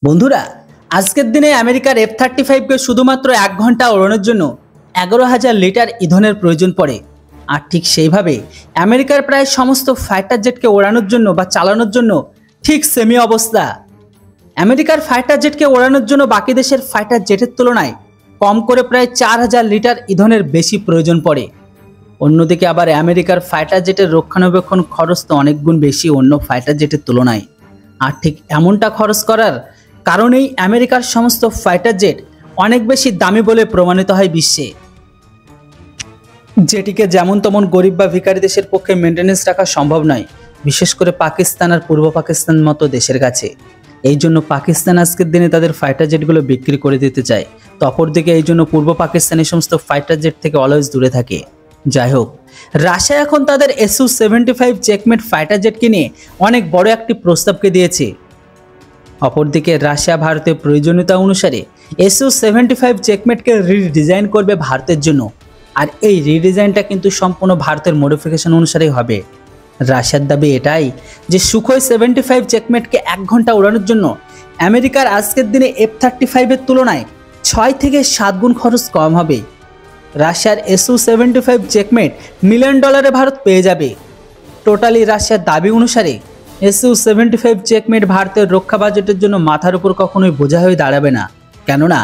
বন্ধুরা, আজকের দিনে আমেরিকার F-35 কে শুধুমাত্র 1 ঘন্টা ওড়ানোর জন্য 11,000 লিটার ইন্ধনের প্রয়োজন পড়ে। আর ঠিক সেইভাবে আমেরিকার প্রায় সমস্ত ফাইটার জেটকে ওড়ানোর জন্য বা চালানোর জন্য ঠিক সেমি অবস্থা। আমেরিকার ফাইটার জেটকে ওড়ানোর জন্য বাকি দেশের ফাইটার জেটের তুলনায় কম করে প্রায় 4,000 লিটার ইন্ধনের বেশি প্রয়োজন পড়ে। অন্যদিকে আবার আমেরিকার ফাইটার জেটের রক্ষণাবেক্ষণ খরচ তো অনেক গুণ বেশি অন্য ফাইটার জেটের তুলনায়। আর ঠিক এমনটা খরচ করার কারণেই আমেরিকার সমস্ত ফাইটার জেট অনেক বেশি দামি বলে প্রমাণিত হয় বিশ্বে, যেটিকে যেমন তেমন গরিব বা ভিখারি দেশের পক্ষে মেনটেনেন্স রাখা সম্ভব নয়, বিশেষ করে পাকিস্তান আর পূর্ব পাকিস্তান মতো দেশের কাছে। এই জন্য পাকিস্তান আজকের দিনে তাদের ফাইটার জেটগুলো বিক্রি করে দিতে চায়, তো অপরদিকে এই জন্য পূর্ব পাকিস্তানের সমস্ত ফাইটার জেট থেকে অলওয়েজ দূরে থাকে। যাই হোক, রাশিয়া এখন তাদের Su-75 চেকমেট ফাইটার জেট কিনে অনেক বড় একটি প্রস্তাবকে দিয়েছে। অপরদিকে রাশিয়া ভারতের প্রয়োজনীয়তা অনুসারে Su-75 চেকমেটকে রিডিজাইন করবে ভারতের জন্য, আর এই রিডিজাইনটা কিন্তু সম্পূর্ণ ভারতের মডিফিকেশন অনুসারেই হবে। রাশিয়ার দাবি এটাই যে সুখোই 75 চেকমেটকে 1 ঘন্টা ওড়ানোর জন্য আমেরিকার আজকের দিনে F-35 এর তুলনায় 6 থেকে 7 গুণ খরচ কম হবে। রাশিয়ার Su-75 চেকমেট $1 মিলিয়ন ভারত পেয়ে যাবে। টোটালি রাশিয়ার দাবি অনুসারে Su-75 চেকমেট ভারতের রক্ষা বাজেটের জন্য মাথার উপর কখনোই বোঝা হয়ে দাঁড়াবে না, কেননা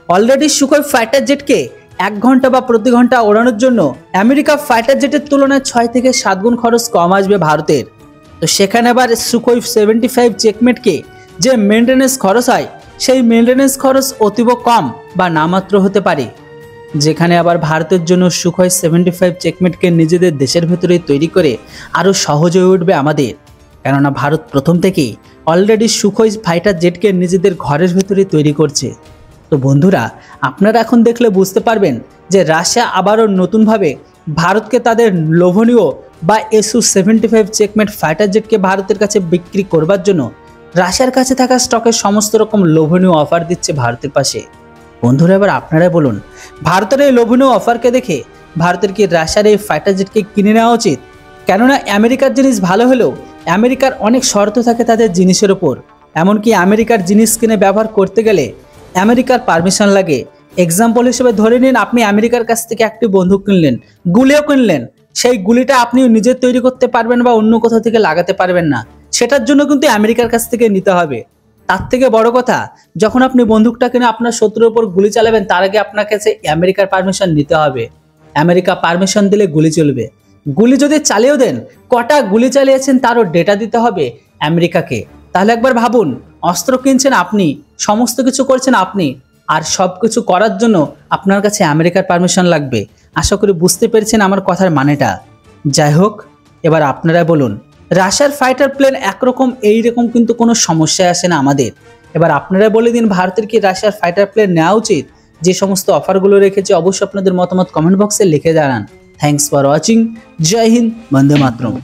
অলরেডি সুখোই ফাইটার জেটকে 1 ঘন্টা বা প্রতি ঘন্টা ওড়ানোর জন্য আমেরিকা ফাইটার জেটের তুলনায় 6 থেকে 7 গুণ খরচ কম আসবে ভারতের। তো সেখানে আবার সুখোই 75 চেকমেটকে যে মেনটেনেন্স খরচ হয়, সেই মেনটেনেন্স খরচ অতীব কম বা নামাত্র হতে পারে, যেখানে আবার ভারতের জন্য সুখোই 75 চেকমেটকে নিজেদের দেশের ভেতরেই তৈরি করে আরও সহজ হয়ে উঠবে আমাদের, কেননা ভারত প্রথম থেকেই অলরেডি সুখোই ফাইটার জেটকে নিজেদের ঘরের ভেতরেই তৈরি করছে। তো বন্ধুরা, আপনারা এখন দেখলে বুঝতে পারবেন যে রাশিয়া আবারও নতুনভাবে ভারতকে তাদের লোভনীয় বা Su-75 চেকমেট ফাইটার জেটকে ভারতের কাছে বিক্রি করবার জন্য রাশিয়ার কাছে থাকা স্টকের সমস্ত রকম লোভনীয় অফার দিচ্ছে ভারতের পাশে। বন্ধুরা, এবার আপনারা বলুন, ভারতের এই লোভনীয় অফারকে দেখে ভারতের কি রাশিয়ার এই ফাইটার জেটকে কিনে নেওয়া উচিত? কেননা আমেরিকার জিনিস ভালো হলেও আমেরিকার অনেক শর্ত থাকে তাদের জিনিসের ওপর। এমনকি আমেরিকার জিনিস কিনে ব্যবহার করতে গেলে আমেরিকার পারমিশন লাগে। এক্সাম্পল হিসেবে ধরে নিন, আপনি আমেরিকার কাছ থেকে একটি বন্দুক কিনলেন, গুলিও কিনলেন, সেই গুলিটা আপনি নিজে তৈরি করতে পারবেন বা অন্য কোথাও থেকে লাগাতে পারবেন না, সেটার জন্য কিন্তু আমেরিকার কাছ থেকে নিতে হবে। তার থেকে বড় কথা, যখন আপনি বন্দুকটা কিনে আপনার শত্রুর উপর গুলি চালাবেন, তার আগে আপনার কাছে আমেরিকার পারমিশন নিতে হবে। আমেরিকা পারমিশন দিলে গুলি চলবে। গুলি যদি চালিয়েও দেন, কটা গুলি চালিয়েছেন তারও ডেটা দিতে হবে আমেরিকাকে। তাহলে একবার ভাবুন, অস্ত্র কিনছেন আপনি, সমস্ত কিছু করছেন আপনি, আর সব কিছু করার জন্য আপনার কাছে আমেরিকার পারমিশন লাগবে। আশা করি বুঝতে পেরেছেন আমার কথার মানেটা। যাই হোক, এবার আপনারা বলুন, রাশিয়ার ফাইটার প্লেন একরকম এইরকম কিন্তু কোনো সমস্যায় আসে না আমাদের। এবার আপনারা বলে দিন, ভারতের কি রাশিয়ার ফাইটার প্লেন নেওয়া উচিত? যে সমস্ত অফারগুলো রেখেছে অবশ্যই আপনাদের মতামত কমেন্ট বক্সে লিখে জানান। Thanks for watching. জয় হিন্দ, বন্দে মাতরম।